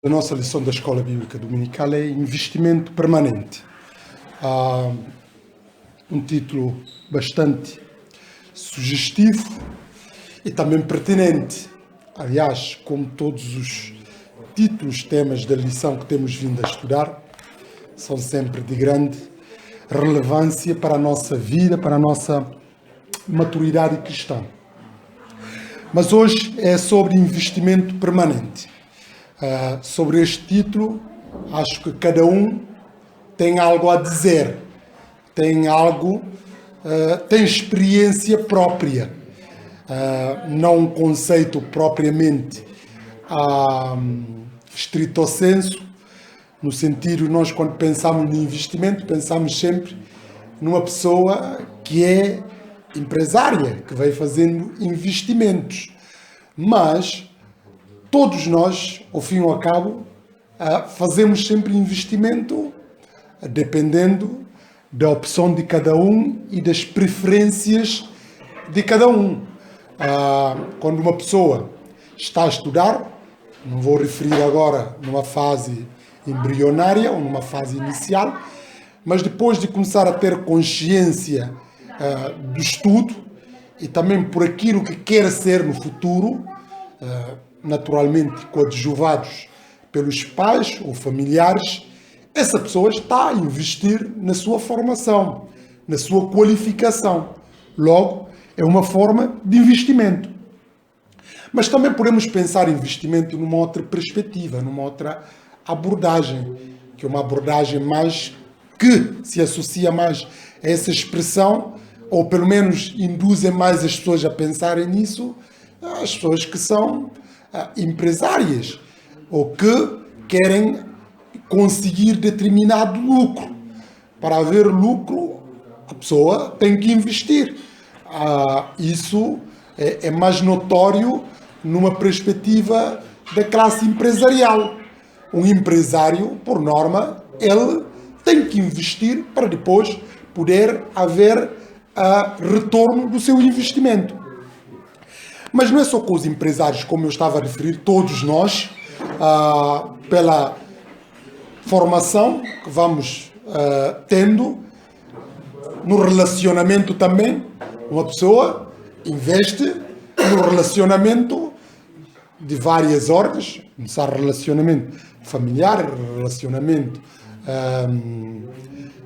A nossa lição da Escola Bíblica Dominical é investimento permanente. Há um título bastante sugestivo e também pertinente. Aliás, como todos os títulos, temas da lição que temos vindo a estudar, são sempre de grande relevância para a nossa vida, para a nossa maturidade cristã. Mas hoje é sobre investimento permanente. Sobre este título, acho que cada um tem algo a dizer, tem algo, tem experiência própria, não um conceito propriamente estrito sensu, no sentido, nós quando pensamos no investimento, pensamos sempre numa pessoa que é empresária, que vai fazendo investimentos, mas todos nós, ao fim e ao cabo, fazemos sempre investimento dependendo da opção de cada um e das preferências de cada um. Quando uma pessoa está a estudar, não vou referir agora numa fase embrionária ou numa fase inicial, mas depois de começar a ter consciência do estudo e também por aquilo que quer ser no futuro, naturalmente coadjuvados pelos pais ou familiares, essa pessoa está a investir na sua formação, na sua qualificação. Logo, é uma forma de investimento. Mas também podemos pensar em investimento numa outra perspectiva, numa outra abordagem, que é uma abordagem mais que se associa mais a essa expressão, ou pelo menos induzem mais as pessoas a pensarem nisso, as pessoas que são empresárias ou que querem conseguir determinado lucro. Para haver lucro, a pessoa tem que investir. Isso é mais notório numa perspectiva da classe empresarial. Um empresário, por norma, ele tem que investir para depois poder haver retorno do seu investimento. Mas não é só com os empresários, como eu estava a referir, todos nós, pela formação que vamos tendo, no relacionamento também, uma pessoa investe no relacionamento de várias ordens, começar relacionamento familiar, relacionamento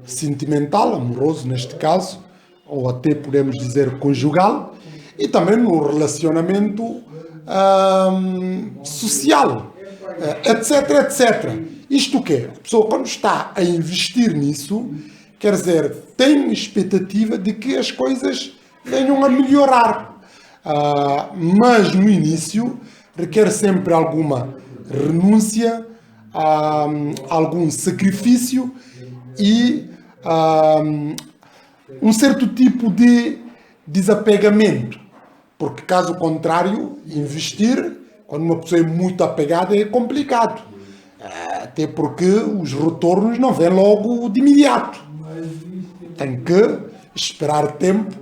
sentimental, amoroso neste caso, ou até podemos dizer conjugal, e também no relacionamento social, etc, etc. Isto o quê? A pessoa, quando está a investir nisso, quer dizer, tem expectativa de que as coisas venham a melhorar. Mas no início requer sempre alguma renúncia, algum sacrifício e um certo tipo de desapegamento. Porque, caso contrário, investir, quando uma pessoa é muito apegada, é complicado. Até porque os retornos não vêm logo de imediato. Tem que esperar tempo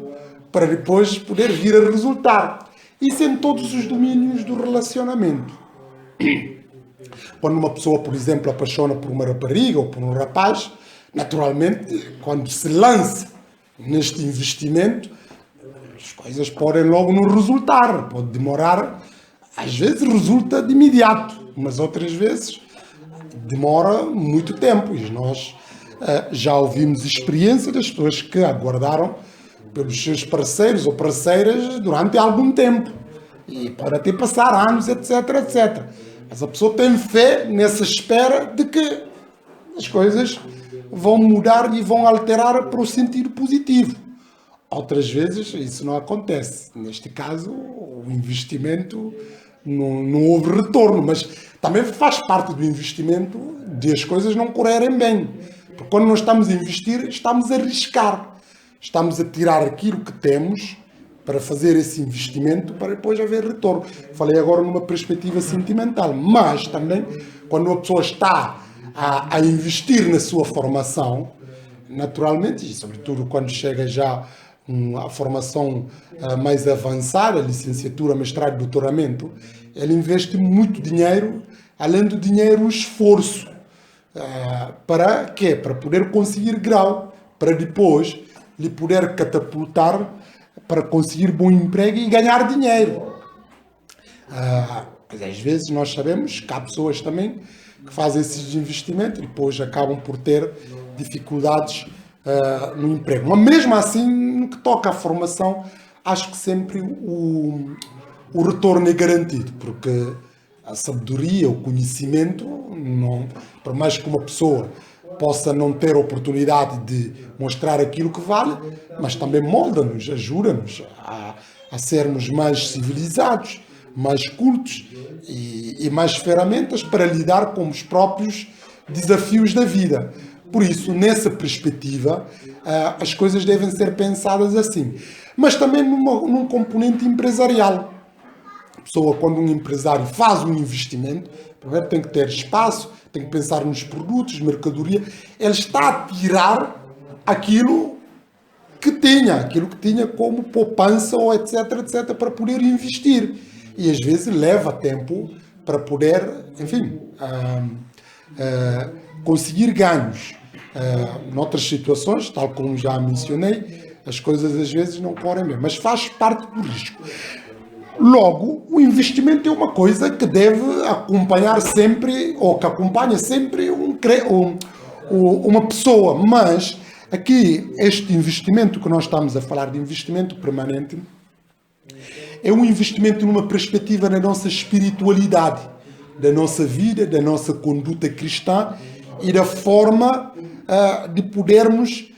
para depois poder vir a resultar. Isso em todos os domínios do relacionamento. Quando uma pessoa, por exemplo, apaixona por uma rapariga ou por um rapaz, naturalmente, quando se lança neste investimento, as coisas podem logo não resultar. Pode demorar, às vezes resulta de imediato, mas outras vezes demora muito tempo. E nós já ouvimos experiência das pessoas que aguardaram pelos seus parceiros ou parceiras durante algum tempo. E pode até passar anos, etc, etc. Mas a pessoa tem fé nessa espera de que as coisas vão mudar e vão alterar para o sentido positivo. Outras vezes isso não acontece. Neste caso, o investimento não houve retorno, mas também faz parte do investimento de as coisas não correrem bem. Porque quando nós estamos a investir, estamos a arriscar. Estamos a tirar aquilo que temos para fazer esse investimento para depois haver retorno. Falei agora numa perspectiva sentimental, mas também quando uma pessoa está a investir na sua formação, naturalmente, e sobretudo quando chega já a formação mais avançada, licenciatura, mestrado, doutoramento, ele investe muito dinheiro além do dinheiro, o esforço. Para quê? Para poder conseguir grau, para depois lhe poder catapultar para conseguir bom emprego e ganhar dinheiro. Às vezes nós sabemos que há pessoas também que fazem esses investimentos e depois acabam por ter dificuldades no emprego. Mas mesmo assim, no que toca à formação, acho que sempre o retorno é garantido, porque a sabedoria, o conhecimento, não, por mais que uma pessoa possa não ter oportunidade de mostrar aquilo que vale, mas também molda-nos, ajuda-nos a sermos mais civilizados, mais cultos e mais ferramentas para lidar com os próprios desafios da vida. Por isso, nessa perspectiva, as coisas devem ser pensadas assim. Mas também num componente empresarial. A pessoa, quando um empresário faz um investimento, primeiro tem que ter espaço, tem que pensar nos produtos, mercadoria. Ele está a tirar aquilo que tinha como poupança ou etc, etc, para poder investir. E às vezes leva tempo para poder, enfim, conseguir ganhos. Noutras situações, tal como já mencionei, as coisas às vezes não correm bem, mas faz parte do risco. Logo, o investimento é uma coisa que deve acompanhar sempre, ou que acompanha sempre uma pessoa, mas aqui este investimento que nós estamos a falar de investimento permanente é um investimento numa perspectiva da nossa espiritualidade, da nossa vida, da nossa conduta cristã e da forma de podermos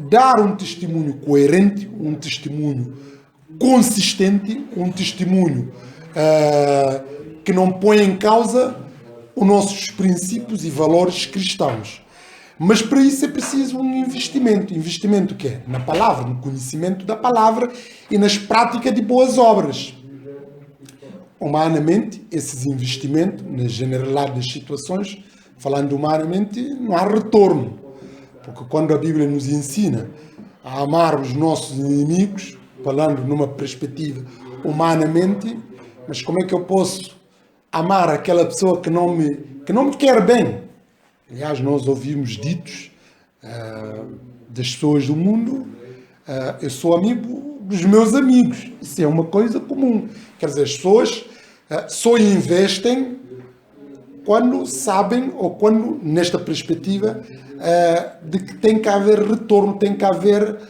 dar um testemunho coerente, um testemunho consistente, um testemunho que não põe em causa os nossos princípios e valores cristãos. Mas para isso é preciso um investimento. Investimento que é na palavra, no conhecimento da palavra e nas práticas de boas obras. Humanamente, esses investimentos, na generalidade das situações, falando humanamente, não há retorno. Porque quando a Bíblia nos ensina a amar os nossos inimigos, falando numa perspectiva humanamente, mas como é que eu posso amar aquela pessoa que não me quer bem? Aliás, nós ouvimos ditos das pessoas do mundo, eu sou amigo dos meus amigos. Isso é uma coisa comum. Quer dizer, as pessoas só investem quando sabem, ou quando, nesta perspectiva, de que tem que haver retorno, tem que haver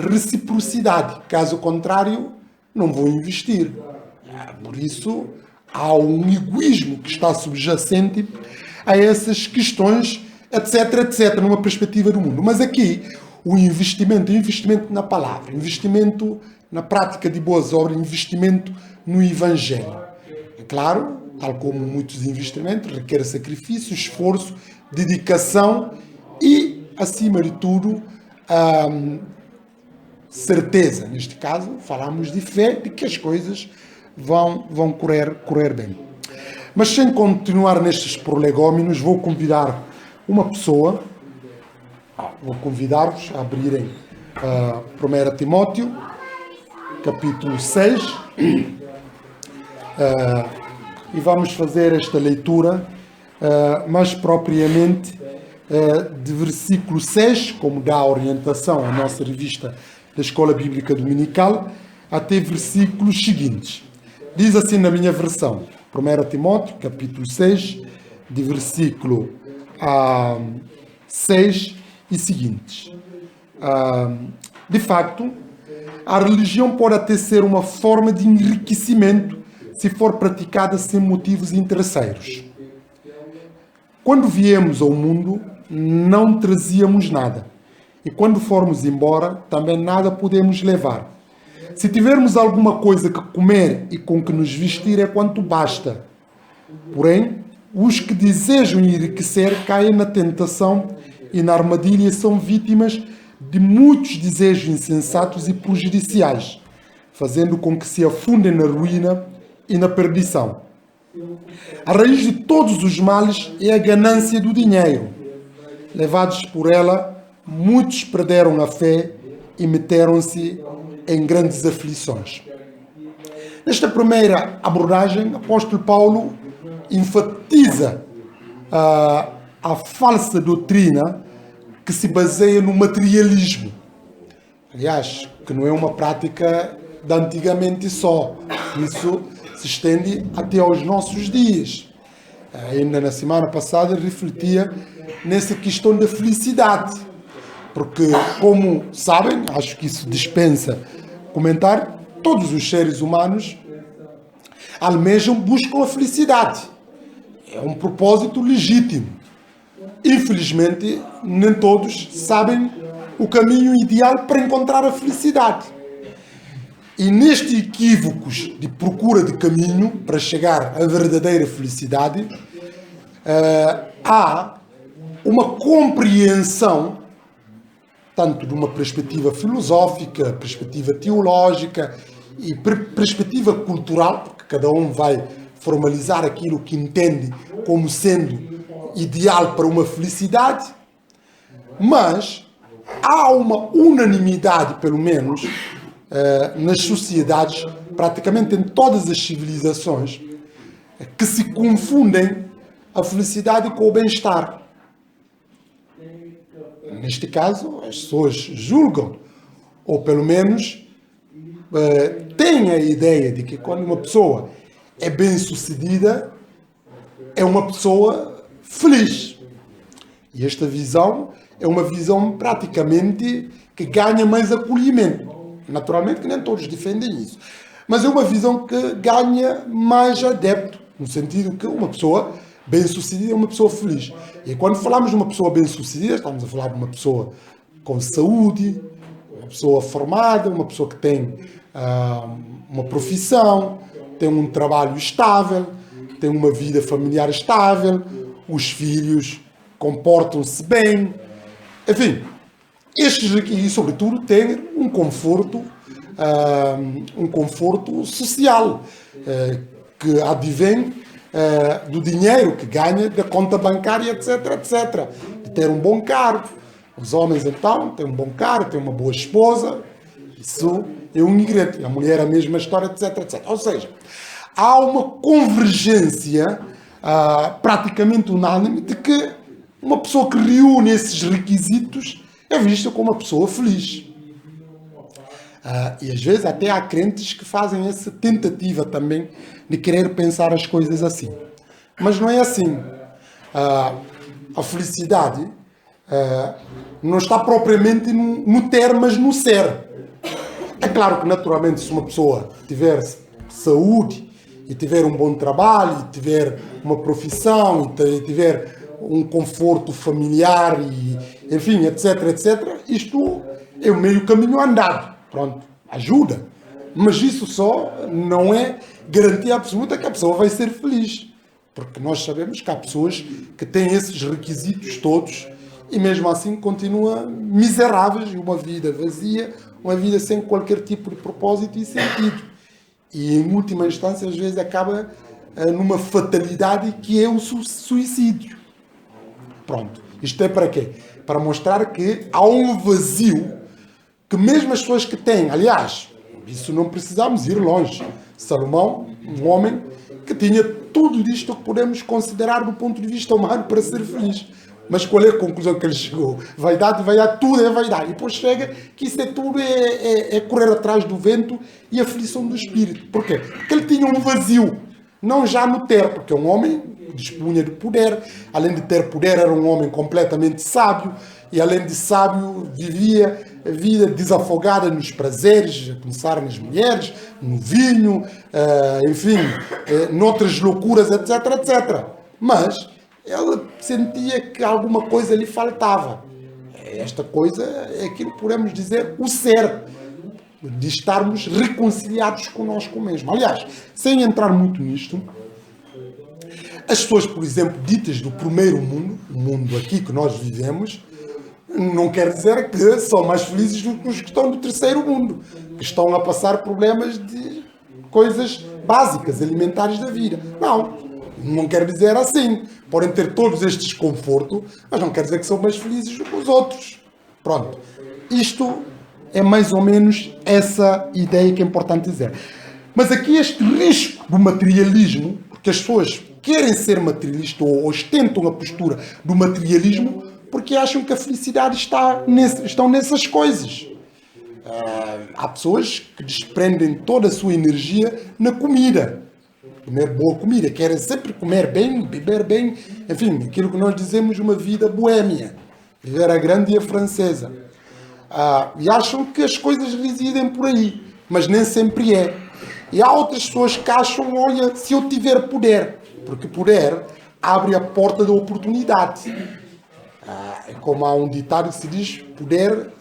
reciprocidade. Caso contrário, não vou investir. Por isso, há um egoísmo que está subjacente a essas questões, etc, etc, numa perspectiva do mundo. Mas aqui, o investimento na palavra, investimento na prática de boas obras, investimento no Evangelho. É claro, tal como muitos investimentos, requer sacrifício, esforço, dedicação e, acima de tudo, certeza. Neste caso, falamos de fé, de que as coisas vão correr bem. Mas sem continuar nestes prolegómenos, vou convidar uma pessoa, vou convidar-vos a abrirem 1 Timóteo, capítulo 6, e vamos fazer esta leitura mais propriamente de versículo 6, como dá a orientação à nossa revista da Escola Bíblica Dominical, até versículos seguintes. Diz assim na minha versão, 1 Timóteo, capítulo 6, de versículo 6 e seguintes. De facto, a religião pode até ser uma forma de enriquecimento se for praticada sem motivos interesseiros. Quando viemos ao mundo, não trazíamos nada. E quando formos embora, também nada podemos levar. Se tivermos alguma coisa que comer e com que nos vestir é quanto basta. Porém, os que desejam enriquecer caem na tentação e na armadilha e são vítimas de muitos desejos insensatos e prejudiciais, fazendo com que se afundem na ruína e na perdição. A raiz de todos os males é a ganância do dinheiro. Levados por ela, muitos perderam a fé e meteram-se em grandes aflições. Nesta primeira abordagem, o apóstolo Paulo enfatiza a falsa doutrina que se baseia no materialismo. Aliás, que não é uma prática de antigamente só. Isso se estende até aos nossos dias. Ainda na semana passada refletia nessa questão da felicidade. Porque, como sabem, acho que isso dispensa comentar, todos os seres humanos almejam, buscam a felicidade. É um propósito legítimo. Infelizmente, nem todos sabem o caminho ideal para encontrar a felicidade. E nestes equívocos de procura de caminho para chegar à verdadeira felicidade, há uma compreensão, tanto de uma perspectiva filosófica, perspectiva teológica e perspectiva cultural, porque cada um vai formalizar aquilo que entende como sendo ideal para uma felicidade, mas há uma unanimidade, pelo menos, nas sociedades, praticamente em todas as civilizações, que se confundem a felicidade com o bem-estar. Neste caso, as pessoas julgam, ou pelo menos têm a ideia de que quando uma pessoa é bem-sucedida, é uma pessoa feliz. E esta visão é uma visão praticamente que ganha mais acolhimento. Naturalmente que nem todos defendem isso. Mas é uma visão que ganha mais adepto, no sentido que uma pessoa bem-sucedida é uma pessoa feliz. E quando falamos de uma pessoa bem-sucedida, estamos a falar de uma pessoa com saúde, uma pessoa formada, uma pessoa que tem uma profissão, tem um trabalho estável, tem uma vida familiar estável, os filhos comportam-se bem, enfim, estes aqui, sobretudo, têm um conforto social que advém do dinheiro que ganha, da conta bancária, etc, etc. De ter um bom cargo. Os homens, então, têm um bom cargo, têm uma boa esposa. Isso é um ingrediente. A mulher, a mesma história, etc, etc. Ou seja, há uma convergência praticamente unânime de que uma pessoa que reúne esses requisitos é vista como uma pessoa feliz. E às vezes até há crentes que fazem essa tentativa também de querer pensar as coisas assim. Mas não é assim. A felicidade não está propriamente no ter, mas no ser. É claro que naturalmente se uma pessoa tiver saúde e tiver um bom trabalho, e tiver uma profissão, e tiver um conforto familiar, e, enfim, etc, etc, isto é o meio caminho andado. Pronto, ajuda. Mas isso só não é garantia absoluta que a pessoa vai ser feliz. Porque nós sabemos que há pessoas que têm esses requisitos todos e mesmo assim continuam miseráveis, uma vida vazia, uma vida sem qualquer tipo de propósito e sentido. E em última instância às vezes acaba numa fatalidade que é o suicídio. Pronto. Isto é para quê? Para mostrar que há um vazio que mesmo as pessoas que têm, aliás, isso não precisamos ir longe. Salomão, um homem que tinha tudo isto que podemos considerar do ponto de vista humano para ser feliz. Mas qual é a conclusão que ele chegou? Vaidade, tudo é vaidade. E depois chega que isso é tudo é correr atrás do vento e aflição do espírito. Por quê? Porque ele tinha um vazio. Não já no ter, porque é um homem que dispunha de poder. Além de ter poder, era um homem completamente sábio. E além de sábio, vivia a vida desafogada nos prazeres, a começar nas mulheres, no vinho, enfim, noutras loucuras, etc, etc. Mas ela sentia que alguma coisa lhe faltava. Esta coisa é aquilo que podemos dizer o ser, de estarmos reconciliados conosco mesmo. Aliás, sem entrar muito nisto, as pessoas, por exemplo, ditas do primeiro mundo, o mundo aqui que nós vivemos, não quer dizer que são mais felizes do que os que estão do terceiro mundo, que estão a passar problemas de coisas básicas, alimentares da vida. Não quer dizer assim. Podem ter todos estes confortos, mas não quer dizer que são mais felizes do que os outros. Pronto. Isto é mais ou menos essa ideia que é importante dizer. Mas aqui este risco do materialismo, porque as pessoas querem ser materialistas ou ostentam a postura do materialismo porque acham que a felicidade estão nessas coisas. Há pessoas que desprendem toda a sua energia na comida. Comer boa comida, querem sempre comer bem, beber bem, enfim, aquilo que nós dizemos uma vida boêmia, viver a grande e a francesa. E acham que as coisas residem por aí, mas nem sempre é. E há outras pessoas que acham, olha, se eu tiver poder, porque poder abre a porta da oportunidade. É como há um ditado que se diz, poder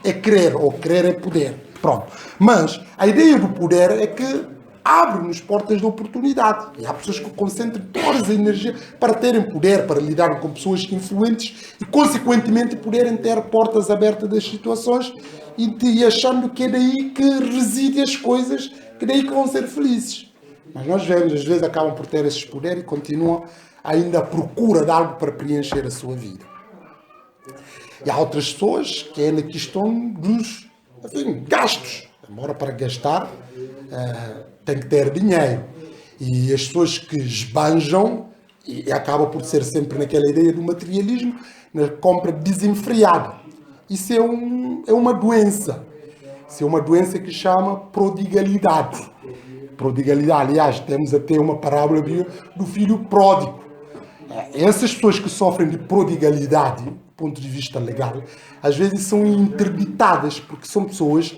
é querer, ou querer é poder. Pronto. Mas a ideia do poder é que abre-nos portas de oportunidade. E há pessoas que concentram toda a energia para terem poder, para lidar com pessoas influentes e, consequentemente, poderem ter portas abertas das situações e achando que é daí que residem as coisas, que é daí que vão ser felizes. Mas nós vemos, às vezes, acabam por ter esses poderes e continuam ainda à procura de algo para preencher a sua vida. E há outras pessoas que é na questão dos gastos. Embora para gastar tem que ter dinheiro. E as pessoas que esbanjam, e acaba por ser sempre naquela ideia do materialismo, na compra desenfreada. Isso é uma doença. Isso é uma doença que chama prodigalidade. Prodigalidade, aliás, temos até uma parábola do filho pródigo. Essas pessoas que sofrem de prodigalidade, do ponto de vista legal, às vezes são interditadas, porque são pessoas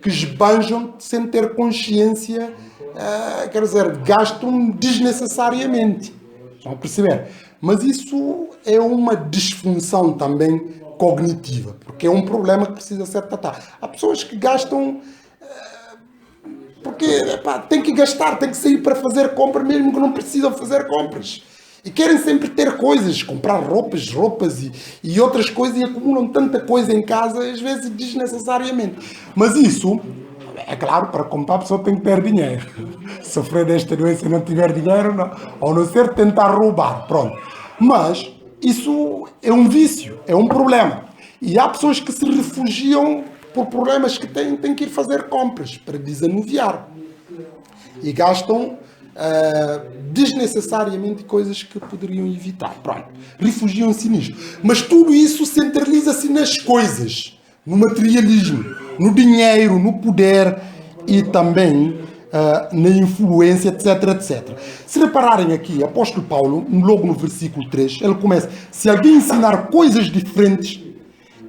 que esbanjam sem ter consciência, quer dizer, gastam desnecessariamente. Estão a perceber? Mas isso é uma disfunção também cognitiva, porque é um problema que precisa ser tratado. Há pessoas que gastam porque tem que gastar, tem que sair para fazer compras, mesmo que não precisam fazer compras. E querem sempre ter coisas, comprar roupas e outras coisas, e acumulam tanta coisa em casa, às vezes desnecessariamente. Mas isso, é claro, para comprar a pessoa tem que ter dinheiro. Sofrer desta doença e não tiver dinheiro, não, ou não ser tentar roubar, pronto. Mas isso é um vício, é um problema. E há pessoas que se refugiam por problemas que têm que ir fazer compras para desanuviar. E gastam desnecessariamente coisas que poderiam evitar. Pronto, refugiam-se nisto. Mas tudo isso centraliza-se nas coisas, no materialismo, no dinheiro, no poder e também na influência, etc, etc. Se repararem aqui, apóstolo Paulo, logo no versículo 3, ele começa: se alguém ensinar coisas diferentes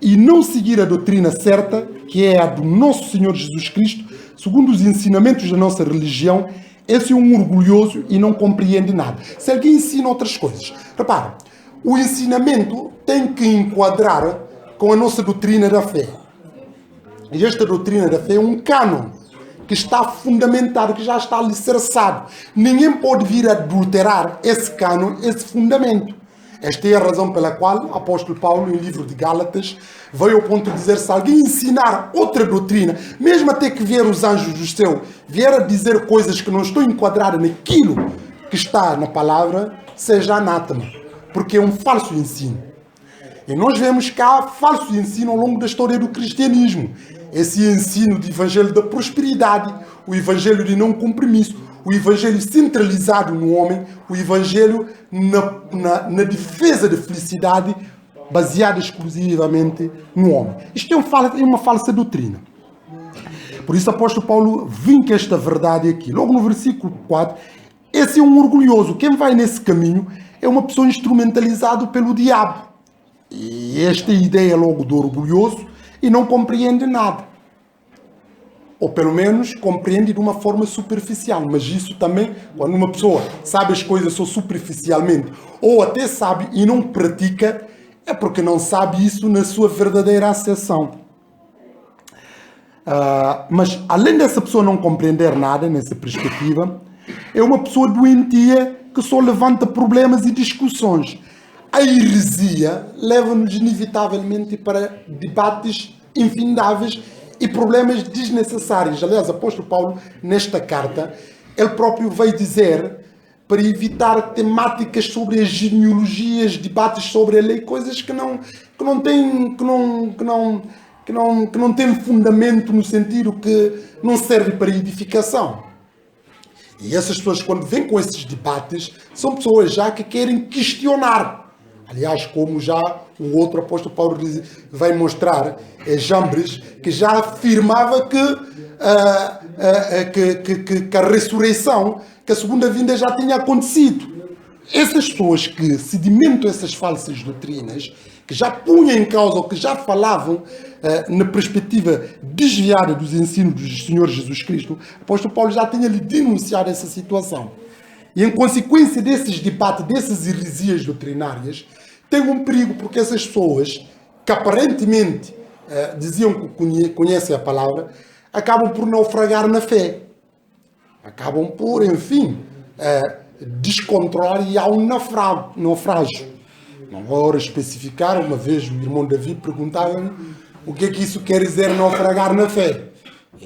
e não seguir a doutrina certa, que é a do nosso Senhor Jesus Cristo, segundo os ensinamentos da nossa religião, esse é um orgulhoso e não compreende nada. Se alguém ensina outras coisas, repara, o ensinamento tem que enquadrar com a nossa doutrina da fé. E esta doutrina da fé é um cânon que está fundamentado, que já está alicerçado. Ninguém pode vir adulterar esse cânon, esse fundamento. Esta é a razão pela qual o apóstolo Paulo, no livro de Gálatas, veio ao ponto de dizer: se alguém ensinar outra doutrina, mesmo até que vier os anjos do céu, vier a dizer coisas que não estão enquadradas naquilo que está na palavra, seja anátema, porque é um falso ensino. E nós vemos que há falso ensino ao longo da história do cristianismo. Esse ensino do evangelho da prosperidade, o evangelho de não compromisso, o evangelho centralizado no homem, o evangelho na defesa da felicidade baseada exclusivamente no homem. Isto é uma falsa doutrina. Por isso o apóstolo Paulo vinca esta verdade aqui. Logo no versículo 4, esse é um orgulhoso. Quem vai nesse caminho é uma pessoa instrumentalizada pelo diabo. E esta ideia logo do orgulhoso e não compreende nada. Ou pelo menos compreende de uma forma superficial. Mas isso também, quando uma pessoa sabe as coisas só superficialmente, ou até sabe e não pratica, é porque não sabe isso na sua verdadeira acessão. Mas além dessa pessoa não compreender nada nessa perspectiva, é uma pessoa doentia que só levanta problemas e discussões. A heresia leva-nos inevitavelmente para debates infindáveis e problemas desnecessários. Aliás, o apóstolo Paulo, nesta carta, ele próprio veio dizer para evitar temáticas sobre as genealogias, debates sobre a lei, coisas que não têm fundamento no sentido que não serve para edificação. E essas pessoas, quando vêm com esses debates, são pessoas já que querem questionar. Aliás, como já o outro apóstolo Paulo vai mostrar, Jambres, que já afirmava que a ressurreição, que a segunda vinda já tinha acontecido. Essas pessoas que sedimentam essas falsas doutrinas, que já punham em causa, ou que já falavam na perspectiva desviada dos ensinos do Senhor Jesus Cristo, o apóstolo Paulo já tinha lhe denunciado essa situação. E em consequência desses debates, dessas heresias doutrinárias, tem um perigo, porque essas pessoas que aparentemente diziam que conhecem a palavra, acabam por naufragar na fé. Acabam por, enfim, descontrolar, e há um naufrágio. Não vou agora especificar. Uma vez o irmão Davi perguntava-me o que é que isso quer dizer naufragar na fé.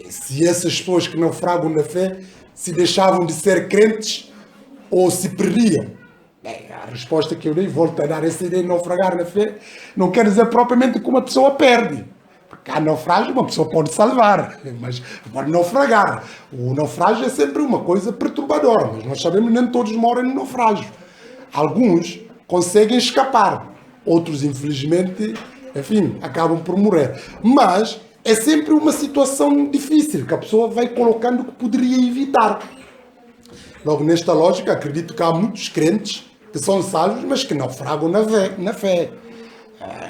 Se essas pessoas que naufragam na fé se deixavam de ser crentes ou se perdiam. Bem, a resposta que eu dei, volto a dar, essa ideia de naufragar na fé, não quer dizer propriamente que uma pessoa perde. Porque há naufrágio, uma pessoa pode salvar, mas pode naufragar. O naufrágio é sempre uma coisa perturbadora, mas nós sabemos que nem todos moram no naufrágio. Alguns conseguem escapar, outros, infelizmente, enfim, acabam por morrer. Mas é sempre uma situação difícil, que a pessoa vai colocando que poderia evitar. Logo, nesta lógica, acredito que há muitos crentes que são salvos, mas que naufragam na fé.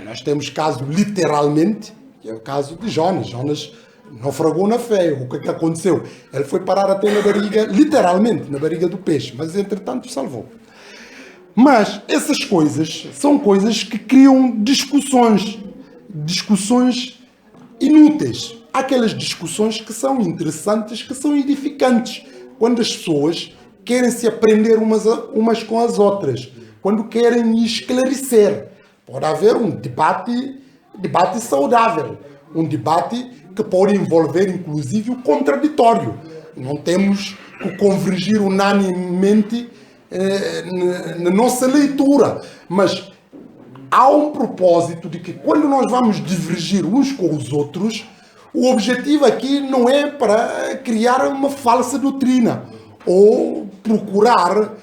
Nós temos caso, literalmente, que é o caso de Jonas. Jonas naufragou na fé. O que é que aconteceu? Ele foi parar até na barriga, literalmente, na barriga do peixe, mas entretanto salvou. Mas essas coisas são coisas que criam discussões inúteis. Há aquelas discussões que são interessantes, que são edificantes, quando as pessoas querem se aprender umas com as outras, quando querem esclarecer. Pode haver um debate saudável, um debate que pode envolver inclusive o contraditório. Não temos que convergir unanimemente na nossa leitura, mas há um propósito de que, quando nós vamos divergir uns com os outros, o objetivo aqui não é para criar uma falsa doutrina ou procurar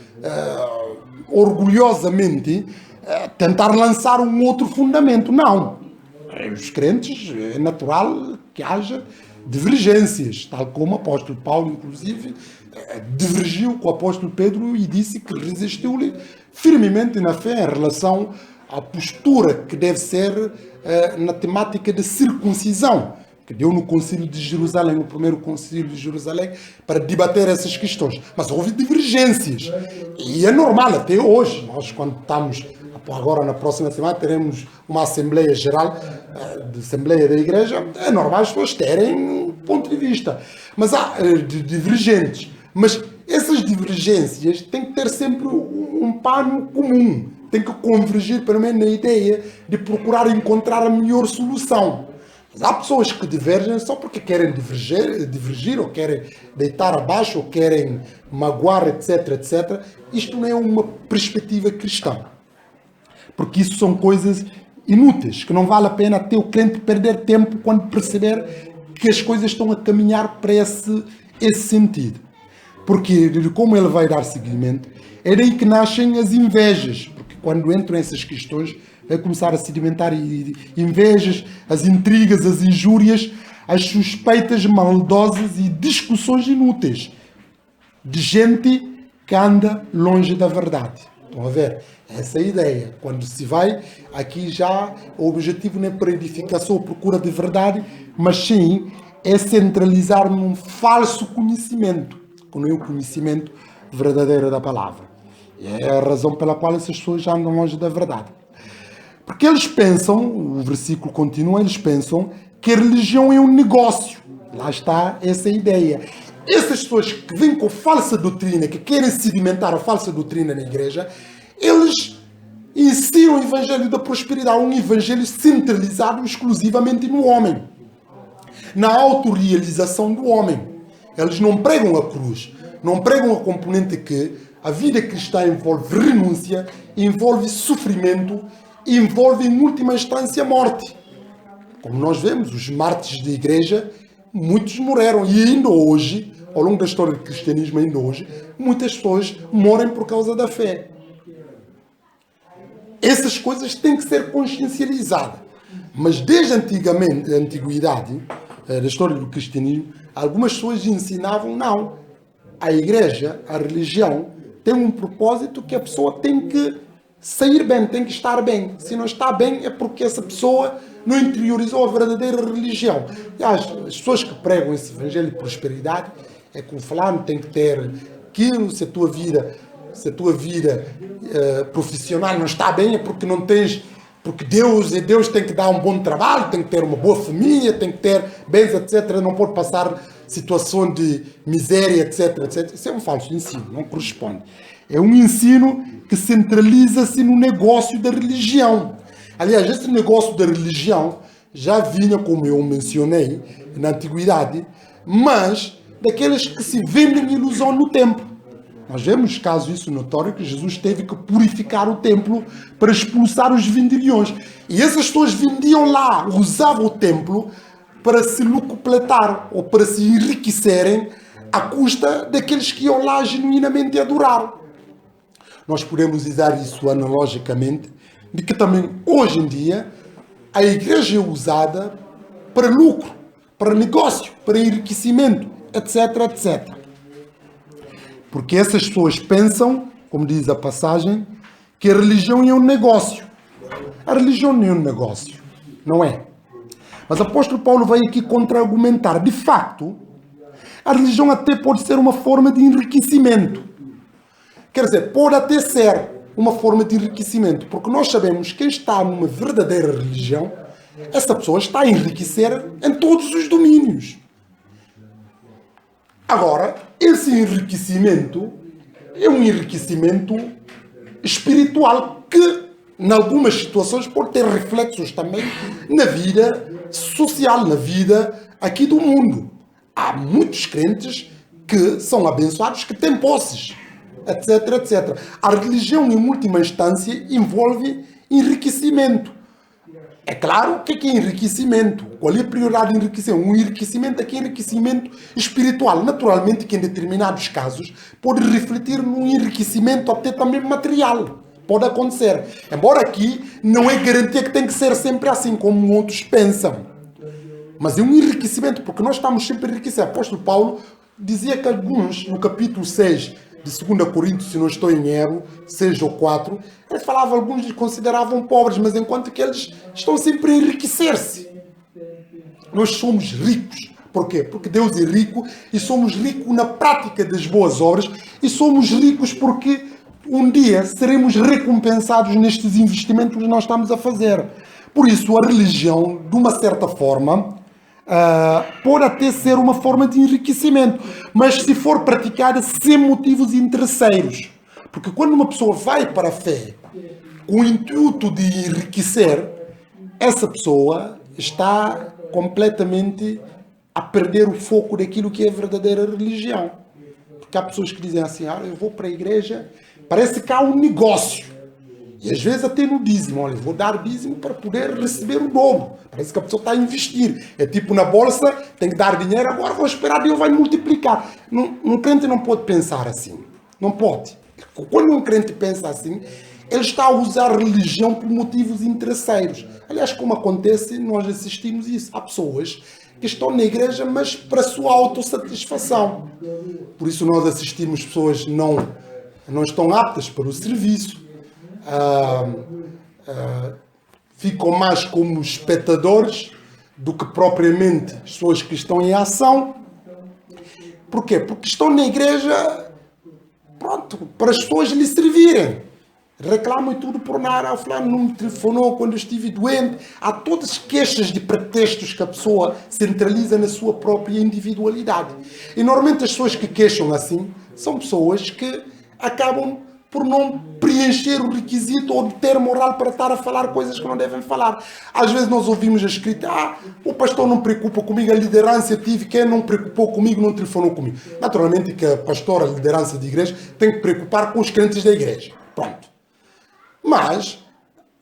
orgulhosamente tentar lançar um outro fundamento. Não. Os crentes, é natural que haja divergências, tal como o apóstolo Paulo, inclusive, divergiu com o apóstolo Pedro e disse que resistiu-lhe firmemente na fé em relação à postura que deve ser na temática de circuncisão, que deu no Concílio de Jerusalém, no primeiro Concílio de Jerusalém, para debater essas questões. Mas houve divergências. E é normal, até hoje, nós quando estamos, agora na próxima semana, teremos uma Assembleia Geral, de Assembleia da Igreja, é normal as pessoas terem um ponto de vista. Mas há divergentes. Mas essas divergências têm que ter sempre um pano comum. Tem que convergir, pelo menos, na ideia de procurar encontrar a melhor solução. Mas há pessoas que divergem só porque querem divergir, ou querem deitar abaixo, ou querem magoar, etc, etc. Isto não é uma perspectiva cristã. Porque isso são coisas inúteis, que não vale a pena até o crente perder tempo quando perceber que as coisas estão a caminhar para esse sentido. Porque, como ele vai dar seguimento, é daí que nascem as invejas. Porque quando entram essas questões, vai começar a sedimentar invejas, as intrigas, as injúrias, as suspeitas maldosas e discussões inúteis de gente que anda longe da verdade. Estão a ver? Essa é a ideia. Quando se vai, aqui já o objetivo não é para edificação ou procura de verdade, mas sim é centralizar num falso conhecimento, que não é o conhecimento verdadeiro da palavra. E é a razão pela qual essas pessoas já andam longe da verdade. Porque eles pensam, o versículo continua, eles pensam que a religião é um negócio. Lá está essa ideia. Essas pessoas que vêm com falsa doutrina, que querem sedimentar a falsa doutrina na igreja, eles ensinam o evangelho da prosperidade, um evangelho centralizado exclusivamente no homem, na autorrealização do homem. Eles não pregam a cruz, não pregam a componente que a vida cristã envolve renúncia, envolve sofrimento, envolve em última instância morte. Como nós vemos, os mártires da igreja, muitos morreram, e ainda hoje ao longo da história do cristianismo ainda hoje, muitas pessoas morrem por causa da fé. Essas coisas têm que ser consciencializadas. Mas desde antigamente, a antiguidade, da história do cristianismo, algumas pessoas ensinavam, não. A igreja, a religião, tem um propósito que a pessoa tem que sair bem, tem que estar bem. Se não está bem é porque essa pessoa não interiorizou a verdadeira religião. E as pessoas que pregam esse evangelho de prosperidade é que o fulano tem que ter aquilo, se a tua vida profissional não está bem é porque não tens, porque Deus tem que dar um bom trabalho, tem que ter uma boa família, tem que ter bens, etc. Não pode passar situação de miséria, etc, etc. Isso é um falso ensino, não corresponde. É um ensino que centraliza-se no negócio da religião. Aliás, esse negócio da religião já vinha, como eu mencionei, na antiguidade, mas daqueles que se vendem ilusão no templo. Nós vemos, caso isso notório, que Jesus teve que purificar o templo para expulsar os vendilhões. E essas pessoas vendiam lá, usavam o templo para se lucupletar ou para se enriquecerem à custa daqueles que iam lá genuinamente adorar. Nós podemos usar isso analogicamente de que também hoje em dia a igreja é usada para lucro, para negócio, para enriquecimento, etc, etc. Porque essas pessoas pensam, como diz a passagem, que a religião é um negócio. A religião não é um negócio, não é? Mas o apóstolo Paulo vai aqui contra-argumentar. De facto, a religião até pode ser uma forma de enriquecimento. Quer dizer, pode até ser uma forma de enriquecimento, porque nós sabemos que quem está numa verdadeira religião, essa pessoa está a enriquecer em todos os domínios. Agora, esse enriquecimento é um enriquecimento espiritual que, em algumas situações, pode ter reflexos também na vida social, na vida aqui do mundo. Há muitos crentes que são abençoados, que têm posses, etc, etc. A religião, em última instância, envolve enriquecimento. É claro, o que é enriquecimento? Qual é a prioridade de enriquecimento? Um enriquecimento aqui é enriquecimento espiritual. Naturalmente que em determinados casos pode refletir num enriquecimento até também material. Pode acontecer. Embora aqui não é garantia que tem que ser sempre assim, como outros pensam. Mas é um enriquecimento, porque nós estamos sempre a enriquecer. O apóstolo Paulo dizia que alguns, no capítulo 6 de 2 Coríntios, se não estou em erro, 6 ou 4, ele falava, alguns lhes consideravam pobres, mas enquanto que eles estão sempre a enriquecer-se. Nós somos ricos. Por quê? Porque Deus é rico e somos ricos na prática das boas obras e somos ricos porque um dia seremos recompensados nestes investimentos que nós estamos a fazer. Por isso, a religião, de uma certa forma, pode até ser uma forma de enriquecimento, mas se for praticada sem motivos interesseiros. Porque quando uma pessoa vai para a fé com o intuito de enriquecer, essa pessoa está completamente a perder o foco daquilo que é a verdadeira religião. Porque há pessoas que dizem assim, eu vou para a igreja, parece que há um negócio. E às vezes até no dízimo, olha, vou dar dízimo para poder receber o dobro. Parece que a pessoa está a investir. É tipo na bolsa, tem que dar dinheiro, agora vou esperar, Deus vai multiplicar. Um crente não pode pensar assim. Não pode. Quando um crente pensa assim, ele está a usar a religião por motivos interesseiros. Aliás, como acontece, nós assistimos isso. Há pessoas que estão na igreja, mas para a sua autossatisfação. Por isso nós assistimos pessoas que não estão aptas para o serviço. Ficam mais como espectadores do que propriamente as pessoas que estão em ação. Porquê? Porque estão na igreja, pronto, para as pessoas lhe servirem. Reclamam e tudo por nada. O fulano não me telefonou quando eu estive doente. Há todas as queixas de pretextos que a pessoa centraliza na sua própria individualidade. E normalmente as pessoas que queixam assim são pessoas que acabam por não preencher o requisito ou de ter moral para estar a falar coisas que não devem falar. Às vezes nós ouvimos a escrita, o pastor não preocupa comigo, a liderança tive, quem não preocupou comigo não telefonou comigo. Naturalmente que a pastora, a liderança de igreja, tem que preocupar com os crentes da igreja. Pronto. Mas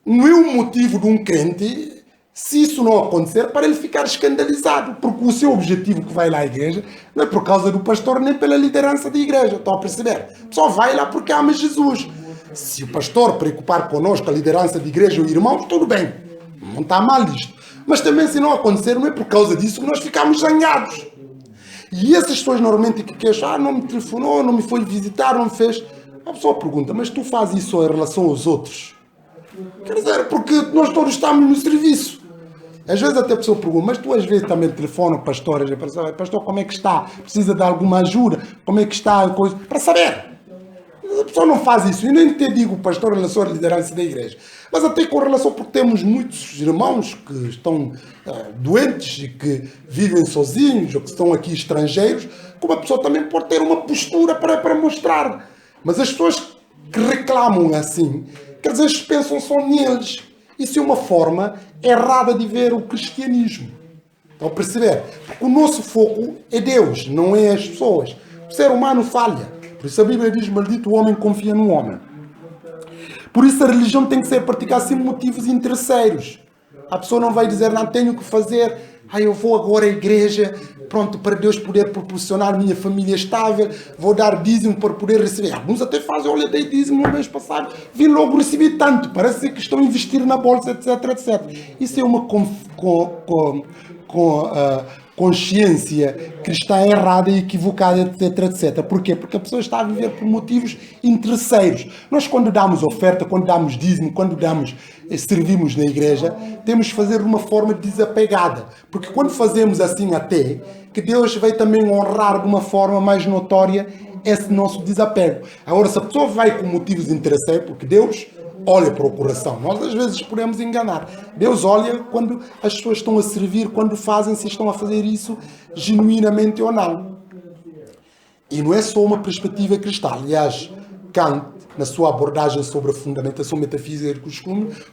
não é um motivo de um crente Se isso não acontecer, para ele ficar escandalizado, porque o seu objetivo que vai lá à igreja não é por causa do pastor nem pela liderança da igreja, estão a perceber? Só vai lá porque ama Jesus. Se o pastor preocupar connosco, a liderança da igreja, os irmãos, tudo bem, não está mal isto. Mas também se não acontecer, não é por causa disso que nós ficamos zangados. E essas pessoas normalmente que queixam, não me telefonou, não me foi visitar, não me fez. A pessoa pergunta, mas tu fazes isso em relação aos outros? Quer dizer, porque nós todos estamos no serviço. Às vezes até a pessoa pergunta, mas tu às vezes também telefona pastores, pastor, como é que está? Precisa de alguma ajuda? Como é que está a coisa? Para saber. A pessoa não faz isso. E nem te digo pastor em relação à liderança da igreja. Mas até com relação, porque temos muitos irmãos que estão doentes e que vivem sozinhos ou que estão aqui estrangeiros, como a pessoa também pode ter uma postura para mostrar. Mas as pessoas que reclamam assim, quer dizer, pensam só neles. Isso é uma forma errada de ver o cristianismo. Estão a perceber? Porque o nosso foco é Deus, não é as pessoas. O ser humano falha. Por isso a Bíblia diz, maldito o homem que confia no homem. Por isso a religião tem que ser praticada sem motivos interesseiros. A pessoa não vai dizer, não tenho que fazer, eu vou agora à igreja, pronto, para Deus poder proporcionar minha família estável, vou dar dízimo para poder receber. Alguns até fazem, olha, dei dízimo no mês passado, vim logo receber tanto, parece que estão a investir na bolsa, etc, etc. Isso é uma consciência cristã errada e equivocada, etc, etc. Porquê? Porque a pessoa está a viver por motivos interesseiros. Nós, quando damos oferta, quando damos dízimo, quando servimos na igreja, temos de fazer de uma forma desapegada. Porque quando fazemos assim até, que Deus vai também honrar de uma forma mais notória esse nosso desapego. Agora, se a pessoa vai com motivos interesseiros, porque Deus olha para o coração. Nós às vezes podemos enganar. Deus olha quando as pessoas estão a servir, quando fazem, se estão a fazer isso genuinamente ou não. E não é só uma perspectiva cristã. Aliás, Kant, na sua abordagem sobre a fundamentação metafísica dos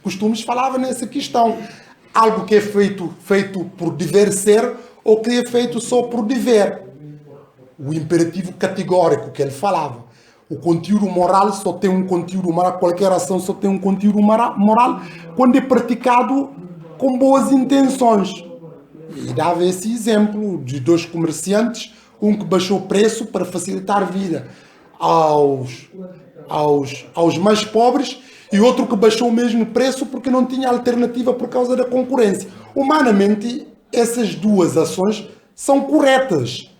costumes, falava nessa questão. Algo que é feito por dever ser ou que é feito só por dever. O imperativo categórico que ele falava. O conteúdo moral só tem um conteúdo moral, qualquer ação só tem um conteúdo moral quando é praticado com boas intenções. E dava esse exemplo de dois comerciantes, um que baixou o preço para facilitar a vida aos mais pobres e outro que baixou o mesmo preço porque não tinha alternativa por causa da concorrência. Humanamente, essas duas ações são corretas.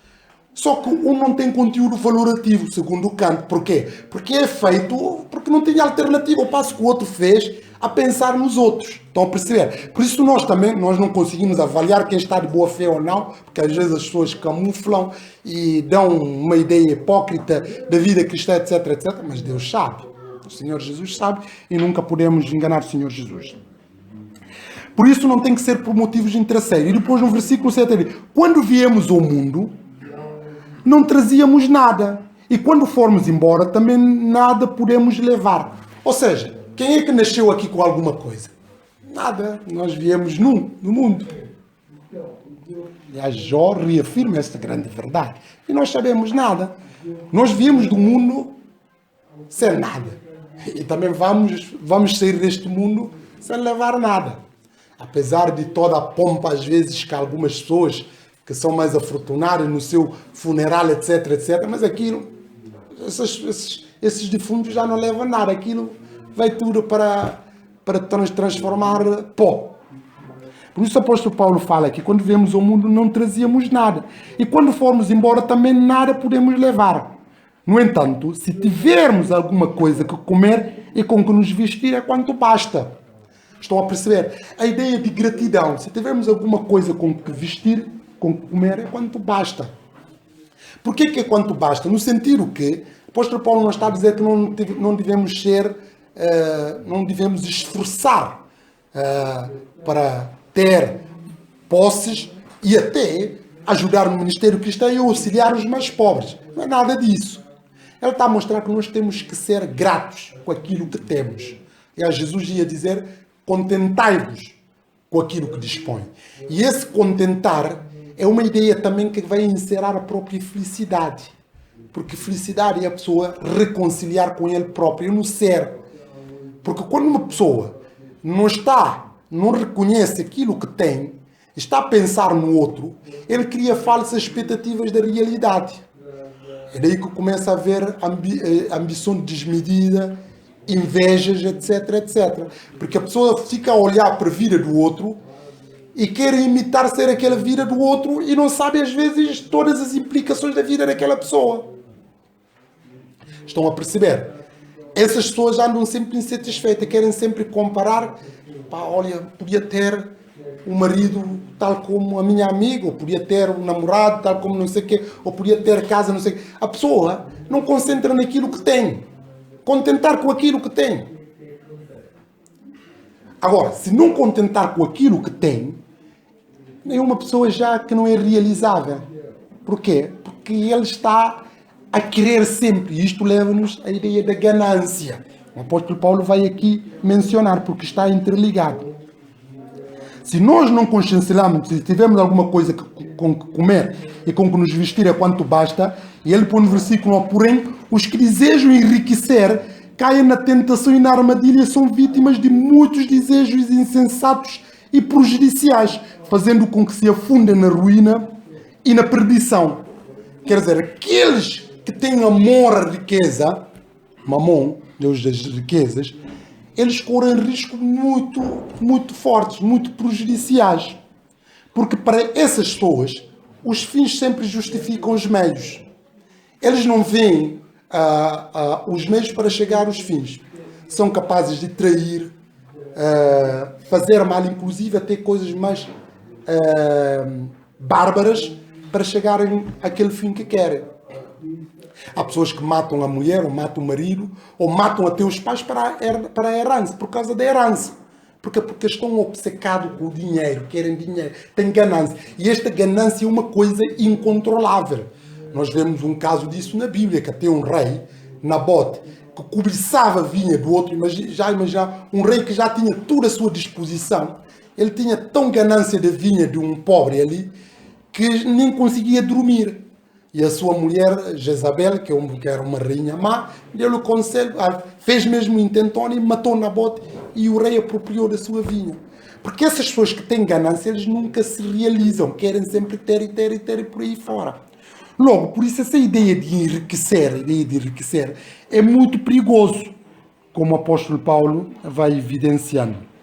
Só que um não tem conteúdo valorativo, segundo o Kant. Porquê? Porque é feito porque não tinha alternativa. O passo que o outro fez a pensar nos outros. Estão a perceber? Por isso nós não conseguimos avaliar quem está de boa fé ou não, porque às vezes as pessoas camuflam e dão uma ideia hipócrita da vida cristã, etc, etc. Mas Deus sabe. O Senhor Jesus sabe e nunca podemos enganar o Senhor Jesus. Por isso não tem que ser por motivos interesseiros. E depois no versículo 7 ele diz, quando viemos ao mundo, não trazíamos nada. E quando formos embora, também nada podemos levar. Ou seja, quem é que nasceu aqui com alguma coisa? Nada. Nós viemos no mundo. E a Jó reafirma esta grande verdade. E nós sabemos nada. Nós viemos do mundo sem nada. E também vamos sair deste mundo sem levar nada. Apesar de toda a pompa, às vezes, que algumas pessoas que são mais afortunados no seu funeral, etc, etc. Mas aquilo, esses defuntos já não levam nada. Aquilo vai tudo para transformar pó. Por isso o apóstolo Paulo fala que quando viemos ao mundo não trazíamos nada. E quando formos embora também nada podemos levar. No entanto, se tivermos alguma coisa que comer e com que nos vestir é quanto basta. Estão a perceber? A ideia de gratidão. Se tivermos alguma coisa com que vestir, com comer é quanto basta. Por que é quanto basta? No sentido que o apóstolo Paulo não está a dizer que não devemos esforçar para ter posses e até ajudar no ministério cristão e auxiliar os mais pobres. Não é nada disso. Ele está a mostrar que nós temos que ser gratos com aquilo que temos. E Jesus ia dizer, contentai-vos com aquilo que dispõe. E esse contentar é uma ideia também que vai encerrar a própria felicidade. Porque felicidade é a pessoa reconciliar com ele próprio no ser. Porque quando uma pessoa não está não reconhece aquilo que tem, está a pensar no outro, ele cria falsas expectativas da realidade. É daí que começa a haver ambição desmedida, invejas, etc, etc. Porque a pessoa fica a olhar para a vida do outro e quer imitar ser aquela vida do outro e não sabe às vezes todas as implicações da vida daquela pessoa. Estão a perceber? Essas pessoas andam sempre insatisfeitas, querem sempre comparar. Pá, olha, podia ter um marido tal como a minha amiga, ou podia ter um namorado tal como não sei o quê, ou podia ter casa, não sei o quê. A pessoa não concentra naquilo que tem. Contentar com aquilo que tem. Agora, se não contentar com aquilo que tem, é uma pessoa já que não é realizável. Por quê? Porque ele está a querer sempre. E isto leva-nos à ideia da ganância. O apóstolo Paulo vai aqui mencionar, porque está interligado. Se nós não conscienciarmos, se tivermos alguma coisa com que comer e com que nos vestir é quanto basta, e ele põe no versículo, porém, os que desejam enriquecer caem na tentação e na armadilha e são vítimas de muitos desejos insensatos e prejudiciais, fazendo com que se afundem na ruína e na perdição. Quer dizer, aqueles que têm amor à riqueza, Mamon, Deus das riquezas, eles correm riscos muito fortes, muito prejudiciais. Porque para essas pessoas, os fins sempre justificam os meios. Eles não veem os meios para chegar aos fins. São capazes de trair, fazer mal, inclusive até coisas mais bárbaras para chegarem àquele fim que querem. Há pessoas que matam a mulher, ou matam o marido, ou matam até os pais para a herança, por causa da herança. Porque estão obcecados com o dinheiro, querem dinheiro, têm ganância. E esta ganância é uma coisa incontrolável. Nós vemos um caso disso na Bíblia, que até um rei, Nabote, que cobiçava a vinha do outro, já imagina, um rei que já tinha tudo à sua disposição, ele tinha tão ganância da vinha de um pobre ali, que nem conseguia dormir. E a sua mulher, Jezabel, que era uma rainha má, deu-lhe o conselho, fez mesmo intentona e matou Nabote, e o rei apropriou da sua vinha. Porque essas pessoas que têm ganância, eles nunca se realizam, querem sempre ter e por aí fora. Logo, por isso essa ideia de enriquecer é muito perigoso, como o apóstolo Paulo vai evidenciando.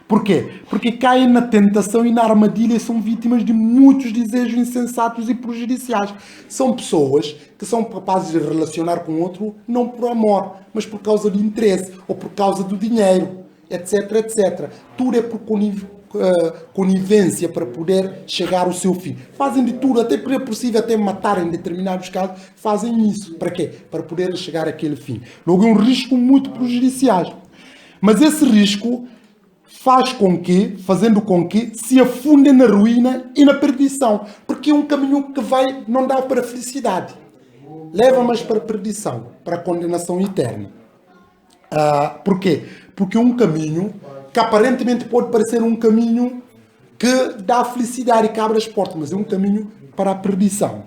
Por quê? Porque caem na tentação e na armadilha e são vítimas de muitos desejos insensatos e prejudiciais. São pessoas que são capazes de relacionar com o outro não por amor, mas por causa do interesse ou por causa do dinheiro, etc, etc. Tudo é por conivência para poder chegar ao seu fim. Fazem de tudo, até é possível até matar em determinados casos, fazem isso. Para quê? Para poder chegar àquele fim. Logo é um risco muito prejudicial. Mas esse risco fazendo com que se afundem na ruína e na perdição. Porque é um caminho que não dá para a felicidade. Leva mais para a perdição, para a condenação eterna. Por quê? Porque é um caminho que aparentemente pode parecer um caminho que dá felicidade e que abre as portas, mas é um caminho para a perdição.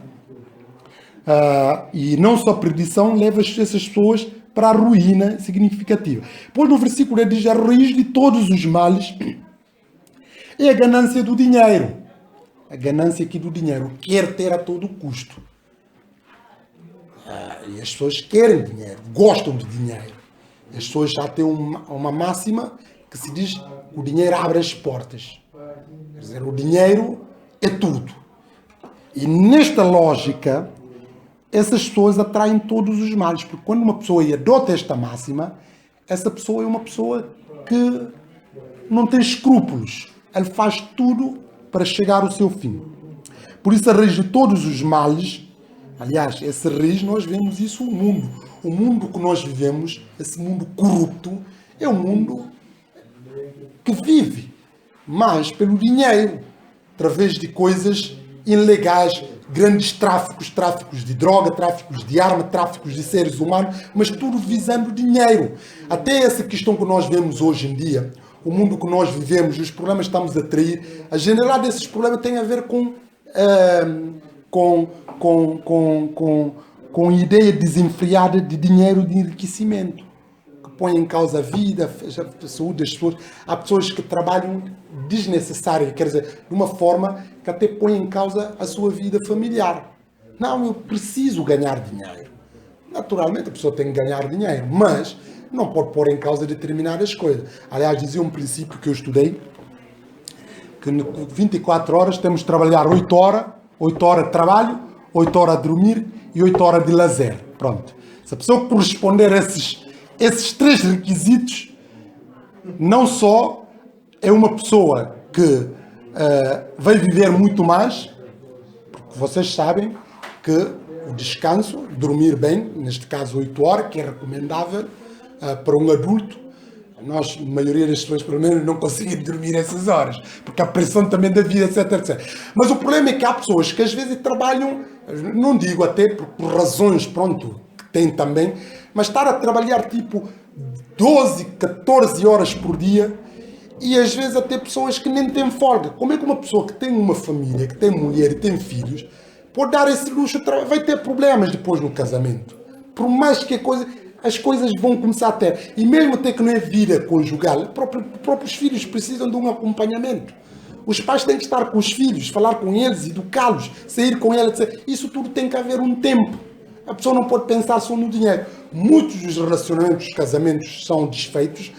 E não só a perdição, leva essas pessoas para a ruína significativa. Pois no versículo ele diz, a raiz de todos os males é a ganância do dinheiro. A ganância aqui do dinheiro. Quer ter a todo custo. E as pessoas querem dinheiro, gostam de dinheiro. As pessoas já têm uma máxima que se diz que o dinheiro abre as portas. Quer dizer, o dinheiro é tudo. E nesta lógica, essas pessoas atraem todos os males, porque quando uma pessoa adota esta máxima, essa pessoa é uma pessoa que não tem escrúpulos. Ele faz tudo para chegar ao seu fim. Por isso a raiz de todos os males, aliás, essa raiz nós vemos isso no mundo. O mundo que nós vivemos, esse mundo corrupto, é um mundo que vive mais pelo dinheiro, através de coisas ilegais, grandes tráficos de droga, tráficos de arma, tráficos de seres humanos, mas tudo visando dinheiro. Até essa questão que nós vemos hoje em dia, o mundo que nós vivemos, os problemas que estamos a atrair, a generalidade desses problemas tem a ver com ideia desenfreada de dinheiro, de enriquecimento, que põe em causa a vida, a saúde das pessoas. Há pessoas que trabalham desnecessária, quer dizer, de uma forma que até põe em causa a sua vida familiar. Não, eu preciso ganhar dinheiro. Naturalmente a pessoa tem que ganhar dinheiro, mas não pode pôr em causa determinadas coisas. Aliás, dizia um princípio que eu estudei, que 24 horas temos de trabalhar 8 horas de trabalho, 8 horas de dormir e 8 horas de lazer. Pronto. Se a pessoa corresponder a esses 3 requisitos, não só é uma pessoa que vai viver muito mais, porque vocês sabem que o descanso, dormir bem, neste caso 8 horas, que é recomendável para um adulto. Nós, a maioria das pessoas, pelo menos, não conseguem dormir essas horas, porque a pressão também da vida, etc, etc. Mas o problema é que há pessoas que às vezes trabalham, não digo até por razões, pronto, que têm também, mas estar a trabalhar tipo 12, 14 horas por dia e às vezes até pessoas que nem têm folga. Como é que uma pessoa que tem uma família, que tem mulher e tem filhos, pode dar esse luxo, vai ter problemas depois no casamento. Por mais que as coisas vão começar a ter. E mesmo até que não é vida conjugal, os próprios filhos precisam de um acompanhamento. Os pais têm que estar com os filhos, falar com eles, educá-los, sair com eles, etc. Isso tudo tem que haver um tempo. A pessoa não pode pensar só no dinheiro. Muitos dos relacionamentos, dos casamentos são desfeitos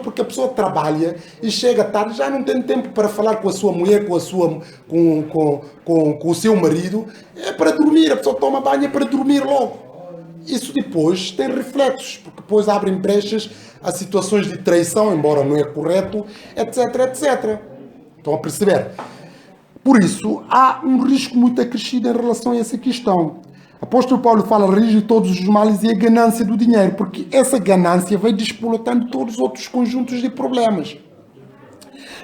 porque a pessoa trabalha e chega tarde, já não tem tempo para falar com a sua mulher, com o seu marido. É para dormir, a pessoa toma banho é para dormir logo. Isso depois tem reflexos, porque depois abrem brechas a situações de traição, embora não é correto, etc, etc. Estão a perceber? Por isso, há um risco muito acrescido em relação a essa questão. Apóstolo Paulo fala, rige todos os males e a ganância do dinheiro, porque essa ganância vai despolotando todos os outros conjuntos de problemas.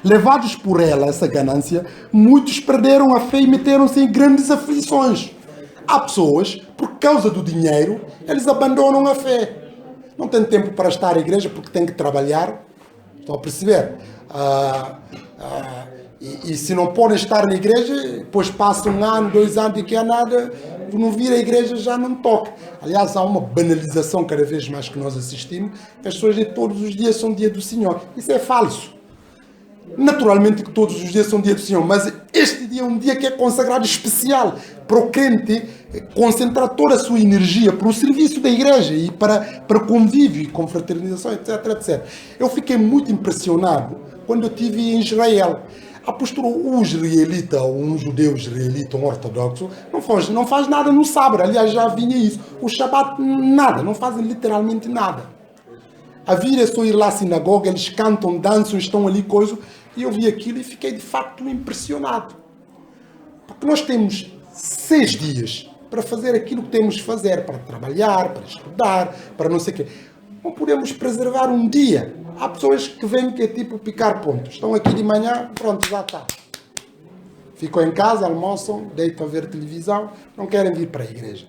Levados por ela, essa ganância, muitos perderam a fé e meteram-se em grandes aflições. Há pessoas, por causa do dinheiro, eles abandonam a fé. Não têm tempo para estar à igreja porque têm que trabalhar. Estão a perceber? E se não podem estar na igreja, depois passa 1 ano, 2 anos e que há nada, não vir à igreja já não toca. Aliás, há uma banalização cada vez mais que nós assistimos. As pessoas dizem que todos os dias são dia do Senhor. Isso é falso. Naturalmente que todos os dias são dia do Senhor, mas este dia é um dia que é consagrado especial para o crente concentrar toda a sua energia para o serviço da igreja e para convívio e confraternização, etc, etc. Eu fiquei muito impressionado quando eu estive em Israel. Um israelita, um judeu israelita, um ortodoxo, não faz nada no sábado. Aliás, já vinha isso. O Shabat, nada, não fazem literalmente nada. A vir é só ir lá à sinagoga, eles cantam, dançam, estão ali, coisa. E eu vi aquilo e fiquei de facto impressionado. Porque nós temos 6 dias para fazer aquilo que temos de fazer, para trabalhar, para estudar, para não sei o quê. Não podemos preservar um dia. Há pessoas que vêm que é tipo picar pontos. Estão aqui de manhã, pronto, já está. Ficam em casa, almoçam, deitam a ver televisão, não querem vir para a igreja.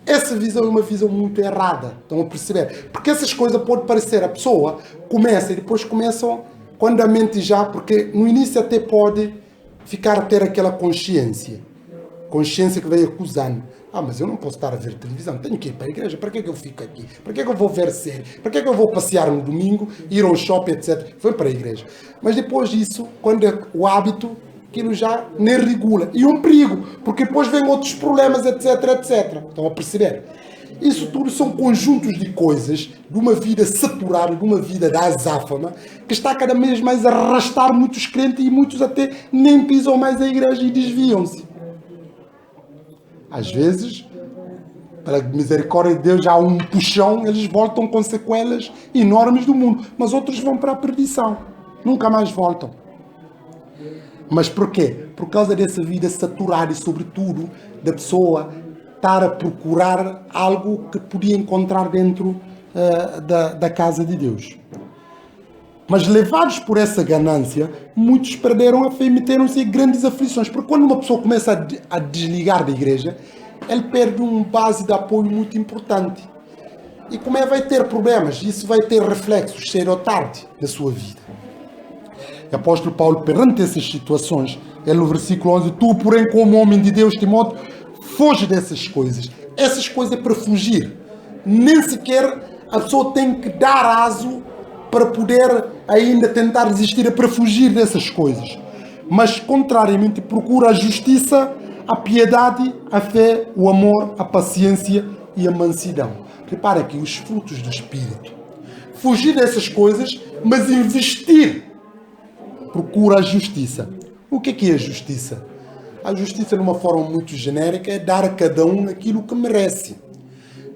Essa visão é uma visão muito errada. Estão a perceber? Porque essas coisas podem parecer, a pessoa começa e depois começam, quando a mente já, porque no início até pode ficar a ter aquela consciência que veio acusando. Mas eu não posso estar a ver televisão, tenho que ir para a igreja, para que é que eu fico aqui? Para que é que eu vou ver série? Para que é que eu vou passear no domingo, ir ao shopping, etc? Foi para a igreja. Mas depois disso, quando é o hábito, aquilo já nem regula. E um perigo, porque depois vêm outros problemas, etc, etc. Estão a perceber? Isso tudo são conjuntos de coisas, de uma vida saturada, de uma vida da azáfama, que está cada vez mais a arrastar muitos crentes e muitos até nem pisam mais a igreja e desviam-se. Às vezes, pela misericórdia de Deus, há um puxão, eles voltam com sequelas enormes do mundo. Mas outros vão para a perdição. Nunca mais voltam. Mas por quê? Por causa dessa vida saturada e, sobretudo, da pessoa estar a procurar algo que podia encontrar dentro da casa de Deus. Mas levados por essa ganância, muitos perderam a fé e meteram-se em grandes aflições. Porque quando uma pessoa começa a desligar da igreja, ele perde uma base de apoio muito importante. E como vai ter problemas, isso vai ter reflexos cedo ou tarde na sua vida. O apóstolo Paulo, perante essas situações, ele no versículo 11, tu, porém, como homem de Deus, Timóteo, foge dessas coisas. Essas coisas é para fugir. Nem sequer a pessoa tem que dar aso para poder ainda tentar resistir, para fugir dessas coisas. Mas, contrariamente, procura a justiça, a piedade, a fé, o amor, a paciência e a mansidão. Repara aqui, os frutos do Espírito. Fugir dessas coisas, mas investir. Procura a justiça. O que é a justiça? A justiça, de uma forma muito genérica, é dar a cada um aquilo que merece.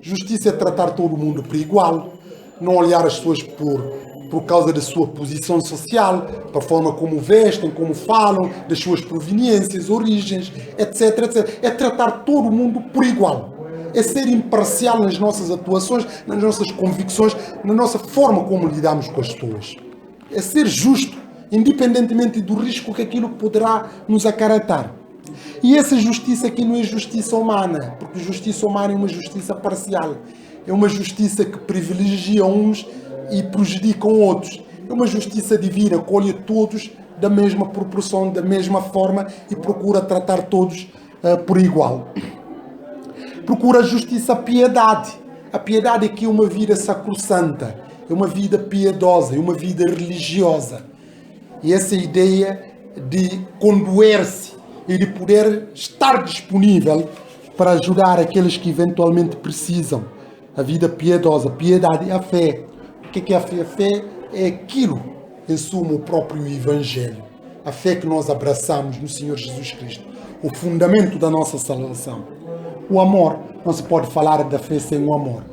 Justiça é tratar todo mundo por igual, não olhar as pessoas por causa da sua posição social, para a forma como vestem, como falam, das suas proveniências, origens, etc, etc. É tratar todo mundo por igual. É ser imparcial nas nossas atuações, nas nossas convicções, na nossa forma como lidamos com as pessoas. É ser justo, independentemente do risco que aquilo poderá nos acarretar. E essa justiça aqui não é justiça humana, porque justiça humana é uma justiça parcial. É uma justiça que privilegia uns e prejudica outros. É uma justiça divina, colhe todos da mesma proporção, da mesma forma e procura tratar todos por igual. Procura a justiça, a piedade. A piedade aqui é uma vida sacrossanta, é uma vida piedosa, é uma vida religiosa. E essa ideia de condoer-se e de poder estar disponível para ajudar aqueles que eventualmente precisam. A vida piedosa, piedade e a fé. O que é a fé? A fé é aquilo, em suma, o próprio Evangelho. A fé que nós abraçamos no Senhor Jesus Cristo. O fundamento da nossa salvação. O amor. Não se pode falar da fé sem o amor.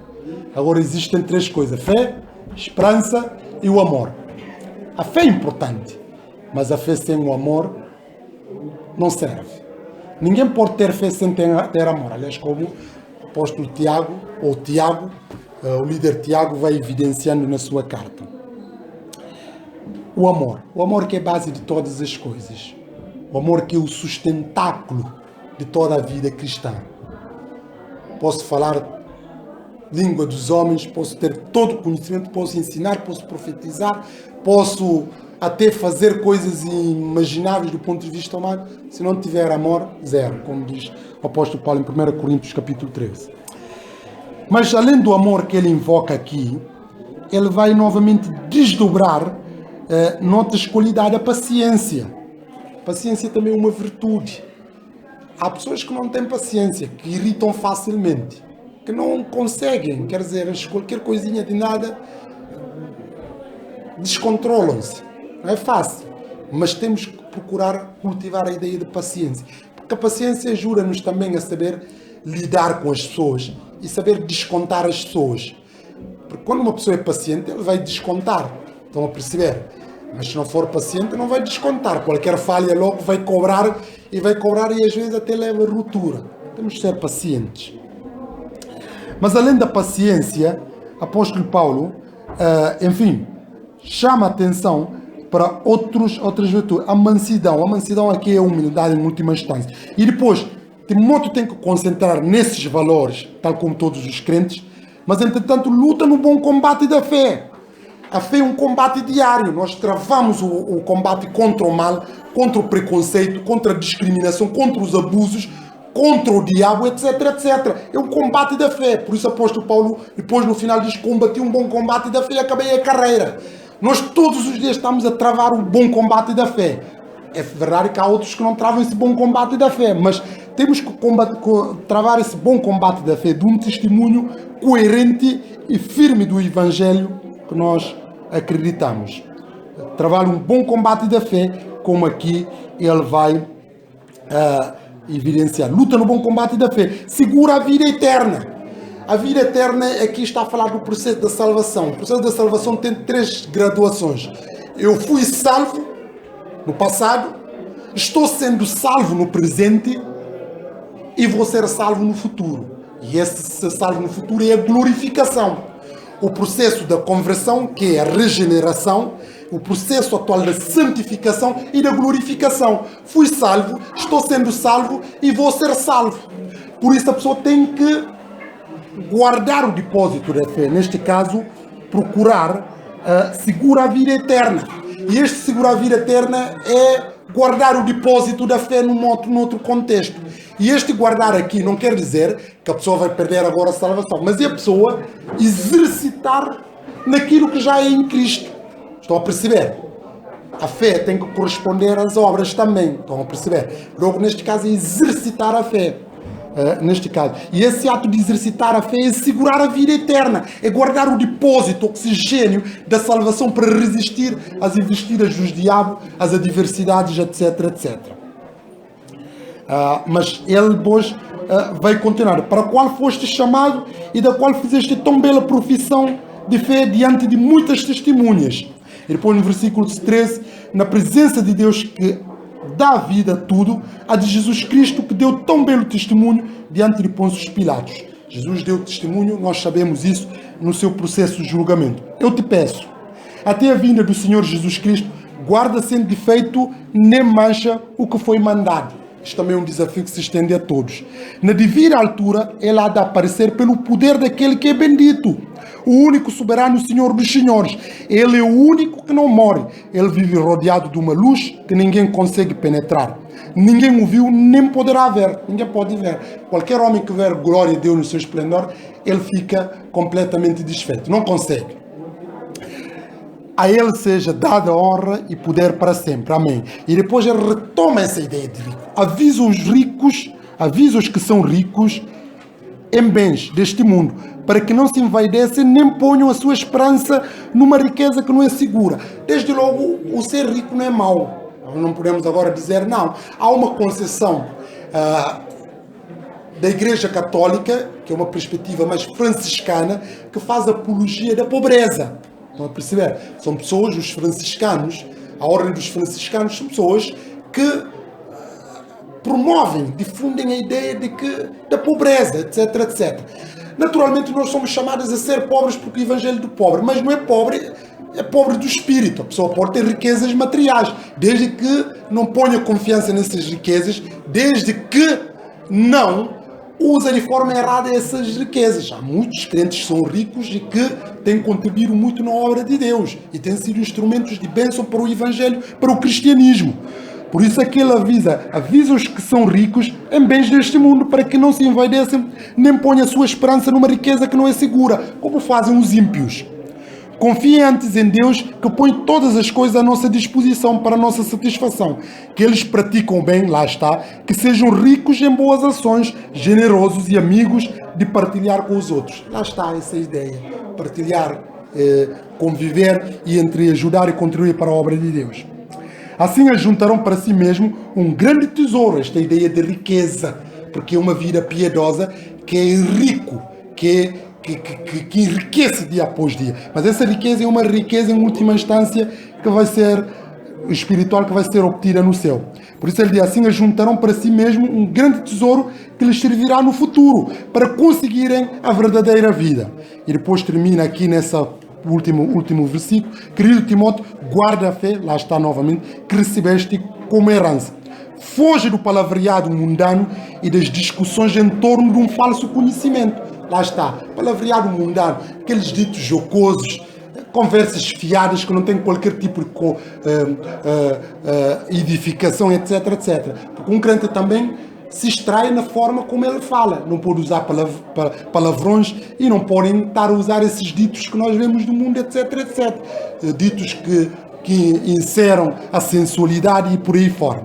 Agora existem três coisas. Fé, esperança e o amor. A fé é importante, mas a fé sem o amor não serve. Ninguém pode ter fé sem ter amor. Aliás, como o apóstolo Tiago, o líder Tiago vai evidenciando na sua carta. O amor. O amor que é base de todas as coisas. O amor que é o sustentáculo de toda a vida cristã. Posso falar língua dos homens, posso ter todo o conhecimento, posso ensinar, posso profetizar, posso até fazer coisas inimagináveis do ponto de vista humano. Se não tiver amor, zero, como diz o apóstolo Paulo em 1 Coríntios capítulo 13. Mas além do amor que ele invoca aqui, ele vai novamente desdobrar noutras qualidades, a paciência. Paciência também é uma virtude. Há pessoas que não têm paciência, que irritam facilmente, que não conseguem, quer dizer, qualquer coisinha de nada, descontrolam-se. Não é fácil, mas temos que procurar cultivar a ideia de paciência. Porque a paciência ajuda-nos também a saber lidar com as pessoas e saber descontar as pessoas. Porque quando uma pessoa é paciente, ele vai descontar. Estão a perceber? Mas se não for paciente, não vai descontar. Qualquer falha logo vai cobrar e às vezes até leva a ruptura. Temos que ser pacientes. Mas além da paciência, apóstolo Paulo, chama a atenção para outras virtudes. A mansidão aqui é a humildade em última instância. E depois, Timóteo tem que concentrar nesses valores, tal como todos os crentes, mas entretanto luta no bom combate da fé. A fé é um combate diário. Nós travamos o combate contra o mal, contra o preconceito, contra a discriminação, contra os abusos, contra o diabo, etc, etc. É um combate da fé. Por isso o apóstolo Paulo, depois no final diz, combati um bom combate da fé e acabei a carreira. Nós todos os dias estamos a travar o bom combate da fé. É verdade que há outros que não travam esse bom combate da fé, mas temos que travar esse bom combate da fé de um testemunho coerente e firme do Evangelho que nós acreditamos. Travar um bom combate da fé, como aqui ele vai evidenciar. Luta no bom combate da fé. Segura a vida eterna. A vida eterna aqui está a falar do processo da salvação. O processo da salvação tem 3 graduações. Eu fui salvo no passado, estou sendo salvo no presente e vou ser salvo no futuro. E esse ser salvo no futuro é a glorificação. O processo da conversão, que é a regeneração, o processo atual da santificação e da glorificação. Fui salvo, estou sendo salvo e vou ser salvo. Por isso a pessoa tem que guardar o depósito da fé. Neste caso, procurar segurar a vida eterna. E este segurar a vida eterna é guardar o depósito da fé num outro contexto. E este guardar aqui não quer dizer que a pessoa vai perder agora a salvação, mas é a pessoa exercitar naquilo que já é em Cristo. Estão a perceber? A fé tem que corresponder às obras também. Estão a perceber? Logo, neste caso, é exercitar a fé. Neste caso. E esse ato de exercitar a fé é segurar a vida eterna. É guardar o depósito, o oxigênio da salvação para resistir às investidas dos diabos, às adversidades, etc, etc. Mas ele depois vai continuar. Para a qual foste chamado e da qual fizeste tão bela profissão de fé diante de muitas testemunhas. E depois no versículo 13, na presença de Deus que dá vida a tudo, a de Jesus Cristo que deu tão belo testemunho diante de Pôncio Pilatos. Jesus deu testemunho, nós sabemos isso, no seu processo de julgamento. Eu te peço, até a vinda do Senhor Jesus Cristo, guarda sem defeito nem mancha o que foi mandado. Isto também é um desafio que se estende a todos. Na devida altura, ele há de aparecer pelo poder daquele que é bendito, o único soberano Senhor dos Senhores. Ele é o único que não morre. Ele vive rodeado de uma luz que ninguém consegue penetrar. Ninguém o viu, nem poderá ver. Ninguém pode ver. Qualquer homem que ver glória de Deus no seu esplendor, ele fica completamente desfeito. Não consegue. A ele seja dada honra e poder para sempre. Amém. E depois ele retoma essa ideia de rico. Avisa os ricos, avisa os que são ricos em bens deste mundo, para que não se envaidecem nem ponham a sua esperança numa riqueza que não é segura. Desde logo, o ser rico não é mau. Não podemos agora dizer não. Há uma concessão da Igreja Católica, que é uma perspectiva mais franciscana, que faz apologia da pobreza. Estão a perceber? São pessoas, os franciscanos, a ordem dos franciscanos, são pessoas que promovem, difundem a ideia da pobreza, etc, etc. Naturalmente nós somos chamados a ser pobres porque o Evangelho do pobre, mas não é pobre, é pobre do espírito. A pessoa pode ter riquezas materiais, desde que não ponha confiança nessas riquezas, desde que não usa de forma errada essas riquezas. Há muitos crentes que são ricos e que têm contribuído muito na obra de Deus e têm sido instrumentos de bênção para o Evangelho, para o cristianismo. Por isso é que ele avisa os que são ricos em bens deste mundo, para que não se envaidecem, nem ponham a sua esperança numa riqueza que não é segura, como fazem os ímpios. Confiem antes em Deus, que põe todas as coisas à nossa disposição para a nossa satisfação. Que eles praticam bem, lá está, que sejam ricos em boas ações, generosos e amigos de partilhar com os outros. Lá está essa ideia, partilhar, conviver e entre ajudar e contribuir para a obra de Deus. Assim ajuntarão para si mesmo um grande tesouro, esta ideia de riqueza, porque é uma vida piedosa que é rico, que enriquece dia após dia. Mas essa riqueza é uma riqueza em última instância que vai ser espiritual, que vai ser obtida no céu. Por isso ele diz assim: ajuntarão para si mesmo um grande tesouro que lhes servirá no futuro para conseguirem a verdadeira vida. E depois termina aqui nessa último versículo: querido Timóteo, guarda a fé, lá está novamente, que recebeste como herança. Foge do palavreado mundano e das discussões em torno de um falso conhecimento. Lá está, palavreado mundano, aqueles ditos jocosos, conversas fiadas que não têm qualquer tipo de edificação, etc, etc. Porque um crente também se extrai na forma como ele fala. Não pode usar palavrões e não podem estar a usar esses ditos que nós vemos no mundo, etc, etc. Ditos que encerram a sensualidade e por aí fora.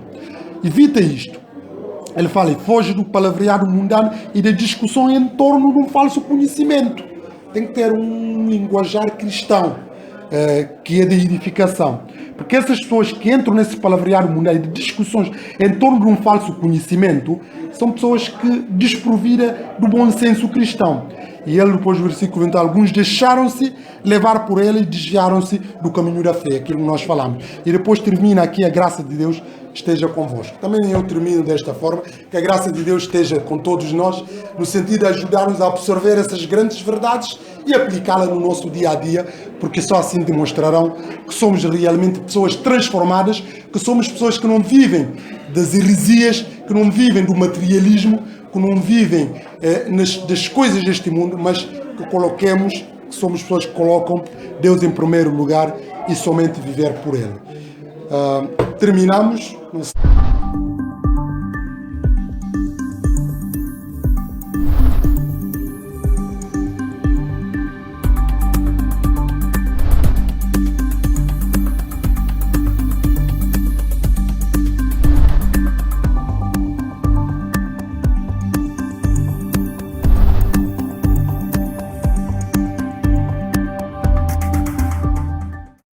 Evita isto. Ele fala: foge do palavreado mundano e da discussão em torno de um falso conhecimento. Tem que ter um linguajar cristão, que é de edificação. Porque essas pessoas que entram nesse palavreado mundano e de discussões em torno de um falso conhecimento são pessoas que desprovidas do bom senso cristão. E ele, depois do versículo 20, alguns deixaram-se levar por ele e desviaram-se do caminho da fé, aquilo que nós falamos. E depois termina aqui: a graça de Deus esteja convosco. Também eu termino desta forma: que a graça de Deus esteja com todos nós, no sentido de ajudar-nos a absorver essas grandes verdades e aplicá-las no nosso dia a dia, porque só assim demonstrarão que somos realmente pessoas transformadas, que somos pessoas que não vivem das heresias, que não vivem do materialismo, que não vivem das coisas deste mundo, mas que somos pessoas que colocam Deus em primeiro lugar e somente viver por Ele. Terminamos.